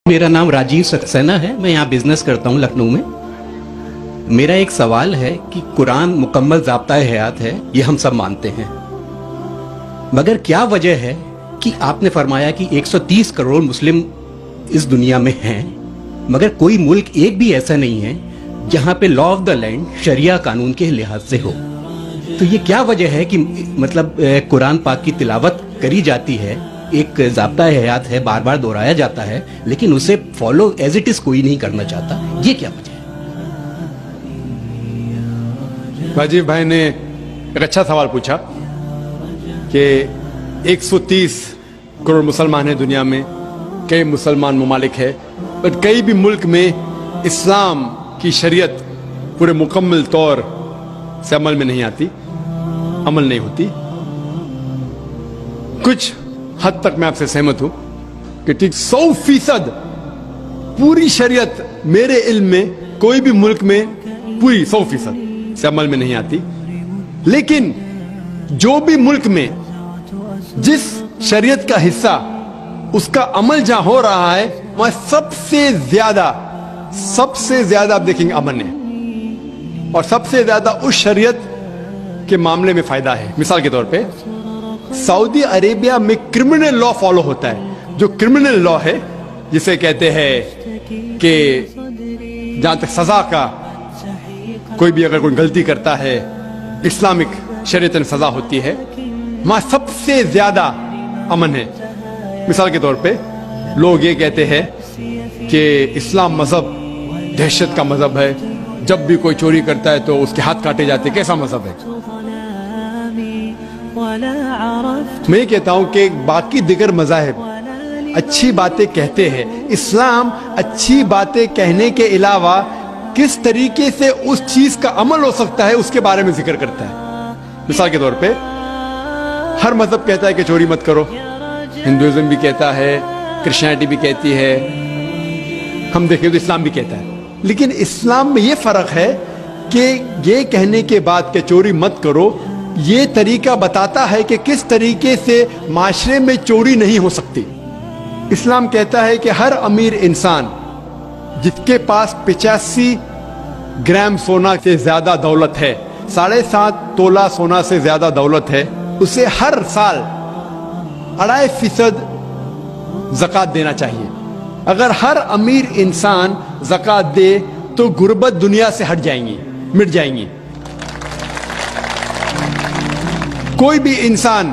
मेरा नाम राजीव सक्सेना है। मैं यहाँ बिजनेस करता हूँ लखनऊ में। मेरा एक सवाल है कि कुरान मुकम्मल ज़ाब्ता-ए हयात है, ये हम सब मानते हैं, मगर क्या वजह है कि आपने फरमाया कि 130 करोड़ मुस्लिम इस दुनिया में हैं, मगर कोई मुल्क एक भी ऐसा नहीं है जहाँ पे लॉ ऑफ द लैंड शरिया कानून के लिहाज से हो। तो ये क्या वजह है कि मतलब कुरान पाक की तिलावत करी जाती है, एक ज़ाब्ता-ए हयात है, बार बार दोहराया जाता है, लेकिन उसे फॉलो एज इट इज कोई नहीं करना चाहता, ये क्या वजह है? राजीव भाई ने एक अच्छा सवाल पूछा कि 130 करोड़ मुसलमान हैं दुनिया में, कई मुसलमान ममालिक है, पर कई भी मुल्क में इस्लाम की शरीयत पूरे मुकम्मल तौर से अमल में नहीं आती, अमल नहीं होती। कुछ हद तक मैं आपसे सहमत हूं कि ठीक 100% पूरी शरीयत मेरे इल्म में कोई भी मुल्क में पूरी 100% से अमल में नहीं आती, लेकिन जो भी मुल्क में जिस शरीयत का हिस्सा उसका अमल जहां हो रहा है वहां सबसे ज्यादा आप देखेंगे अमन है, और सबसे ज्यादा उस शरीयत के मामले में फायदा है। मिसाल के तौर पे सऊदी अरेबिया में क्रिमिनल लॉ फॉलो होता है। जो क्रिमिनल लॉ है जिसे कहते हैं कि जहां तक सजा का, कोई भी अगर कोई गलती करता है इस्लामिक शरीयत में सजा होती है, वहां सबसे ज्यादा अमन है। मिसाल के तौर पे लोग ये कहते हैं कि इस्लाम मजहब दहशत का मजहब है, जब भी कोई चोरी करता है तो उसके हाथ काटे जाते। कैसा मजहब है? मैं ये कहता हूं कि बाकी दिगर मज़ाहिब अच्छी बातें कहते हैं, इस्लाम अच्छी बातें कहने के अलावा किस तरीके से उस चीज का अमल हो सकता है उसके बारे में जिक्र करता है। मिसाल के तौर पे हर मजहब कहता है कि चोरी मत करो, हिंदुइज्म भी कहता है, क्रिश्चियनिटी भी कहती है, हम देखें तो इस्लाम भी कहता है। लेकिन इस्लाम में ये फर्क है कि ये कहने के बाद कि चोरी मत करो, ये तरीका बताता है कि किस तरीके से माशरे में चोरी नहीं हो सकती। इस्लाम कहता है कि हर अमीर इंसान जिसके पास 85 ग्राम सोना से ज्यादा दौलत है, 7.5 तोला सोना से ज्यादा दौलत है, उसे हर साल 2.5% ज़कात देना चाहिए। अगर हर अमीर इंसान ज़कात दे तो गुर्बत दुनिया से हट जाएंगी, मिट जाएंगी। कोई भी इंसान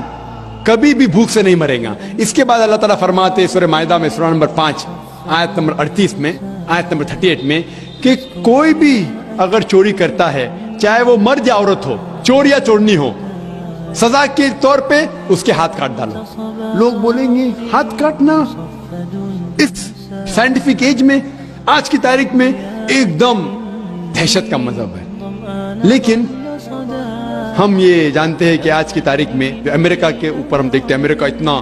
कभी भी भूख से नहीं मरेगा। इसके बाद अल्लाह ताला फरमाते सूरह माइदा में सूरह नंबर 5 आयत नंबर 38 में, आयत नंबर 38 में कि कोई भी अगर चोरी करता है, चाहे वो मर्द या औरत हो, चोर या चोरनी हो, सजा के तौर पे उसके हाथ काट डालो। लोग बोलेंगे हाथ काटना इस साइंटिफिक एज में, आज की तारीख में एकदम दहशत का मजहब है। लेकिन हम ये जानते हैं कि आज की तारीख में अमेरिका के ऊपर हम देखते हैं, अमेरिका इतना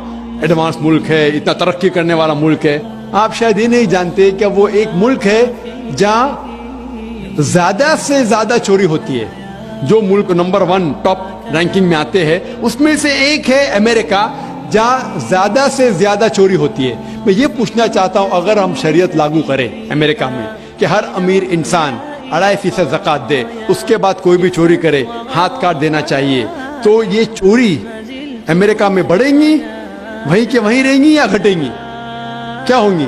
एडवांस मुल्क है, इतना तरक्की करने वाला मुल्क है। आप शायद ये नहीं जानते कि वो एक मुल्क है जहां ज्यादा से ज्यादा चोरी होती है। जो मुल्क नंबर 1 टॉप रैंकिंग में आते हैं उसमें से एक है अमेरिका, जहां ज्यादा से ज्यादा चोरी होती है। मैं ये पूछना चाहता हूं, अगर हम शरीयत लागू करें अमेरिका में कि हर अमीर इंसान 2.5% ज़कात दे, उसके बाद कोई भी चोरी करे हाथ काट देना चाहिए, तो ये चोरी अमेरिका में बढ़ेंगी, वहीं के वहीं रहेंगी या घटेंगी? क्या होंगी?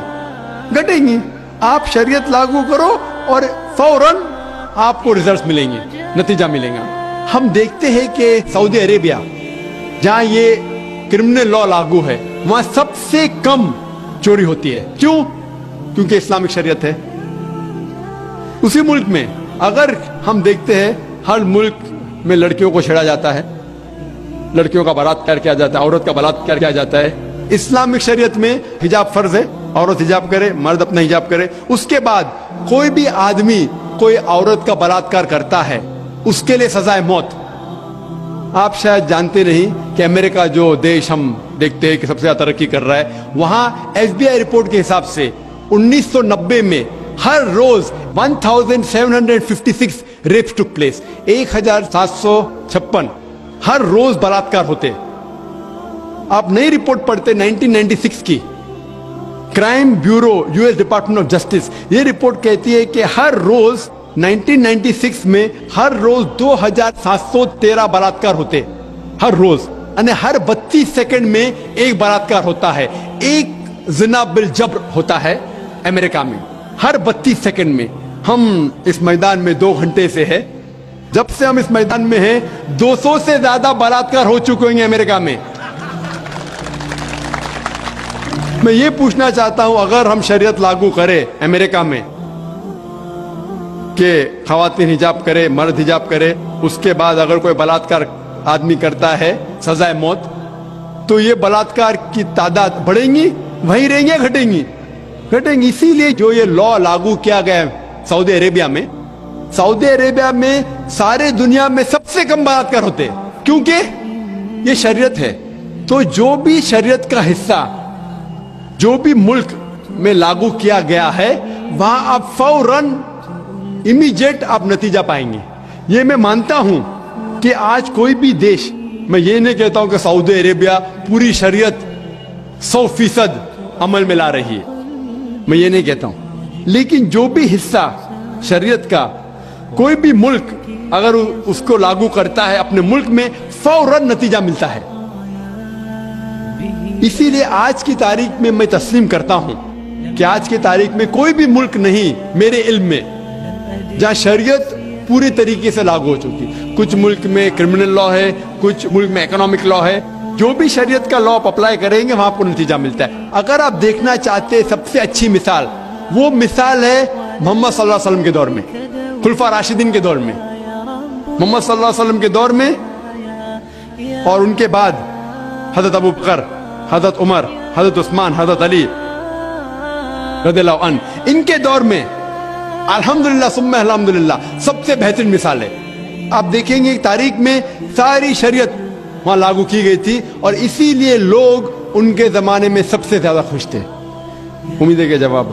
घटेंगी। आप शरीयत लागू करो और फौरन आपको रिजल्ट मिलेंगे, नतीजा मिलेगा। हम देखते हैं कि सऊदी अरेबिया जहां ये क्रिमिनल लॉ लागू है, वहां सबसे कम चोरी होती है। क्यों? क्योंकि इस्लामिक शरीयत है। उसी मुल्क में अगर हम देखते हैं हर मुल्क में लड़कियों को छेड़ा जाता है, लड़कियों का बलात्कार किया जाता है, औरत का बलात्कार किया जाता है। इस्लामिक शरीयत में हिजाब फर्ज है, औरत हिजाब करे, मर्द अपना हिजाब करे। उसके बाद कोई भी आदमी कोई औरत का बलात्कार करता है, उसके लिए सजा है मौत। आप शायद जानते नहीं कि अमेरिका जो देश हम देखते हैं कि सबसे ज्यादा तरक्की कर रहा है, वहां FBI रिपोर्ट के हिसाब से 1990 में हर रोज 1756 रेप्स टुक प्लेस, 1756 हर रोज बलात्कार होते। आप नई रिपोर्ट पढ़ते 1996 की, crime bureau US department of justice, ये रिपोर्ट कहती है कि हर रोज 1996 में हर रोज 2713 बलात्कार होते, हर रोज, यानी हर 32 सेकंड में एक बलात्कार होता है, एक जिना बिल जब्र होता है अमेरिका में हर 32 सेकंड में। हम इस मैदान में 2 घंटे से है, जब से हम इस मैदान में हैं 200 से ज्यादा बलात्कार हो चुके होंगे अमेरिका में। मैं ये पूछना चाहता हूं, अगर हम शरीयत लागू करें अमेरिका में कि खवातीन हिजाब करे, मर्द हिजाब करे, उसके बाद अगर कोई बलात्कार आदमी करता है सजाए मौत, तो ये बलात्कार की तादाद बढ़ेंगी, वहीं रहेंगी या घटेंगी? घटेंगी। इसीलिए जो ये लॉ लागू किया गया है सऊदी अरेबिया में, सऊदी अरेबिया में सारे दुनिया में सबसे कम बलात्कार होते हैं, क्योंकि ये शरीयत है। तो जो भी शरीयत का हिस्सा जो भी मुल्क में लागू किया गया है, वहां आप फौरन इमीडिएट आप नतीजा पाएंगे। ये मैं मानता हूं कि आज कोई भी देश, मैं ये नहीं कहता हूं कि सऊदी अरेबिया पूरी शरीयत 100% अमल में ला रही है, मैं ये नहीं कहता हूं, लेकिन जो भी हिस्सा शरीयत का कोई भी मुल्क अगर उसको लागू करता है अपने मुल्क में, फौरन नतीजा मिलता है। इसीलिए आज की तारीख में मैं तस्लीम करता हूं कि आज की तारीख में कोई भी मुल्क नहीं मेरे इल्म में जहां शरीयत पूरी तरीके से लागू हो चुकी। कुछ मुल्क में क्रिमिनल लॉ है, कुछ मुल्क में इकोनॉमिक लॉ है, जो भी शरीयत का लॉ आप अप्लाई करेंगे वहां आपको नतीजा मिलता है। अगर आप देखना चाहते हैं सबसे अच्छी मिसाल, वो मिसाल है मोहम्मद सल्लल्लाहु अलैहि वसल्लम के दौर में, खुलफा राशिदीन के दौर में, मोहम्मद सल्लल्लाहु अलैहि वसल्लम के दौर में, और उनके बाद हजरत अबू बकर, हजरत उमर, हजरत उस्मान, हजरत अली रज़ियल्लाहु अन्हु, इनके दौर में अल्हम्दुलिल्लाह सुम्मा अल्हम्दुलिल्लाह सबसे बेहतरीन मिसाल है। आप देखेंगे तारीख में सारी शरीयत वहां लागू की गई थी, और इसीलिए लोग उनके जमाने में सबसे ज्यादा खुश थे। उम्मीद है कि जवाब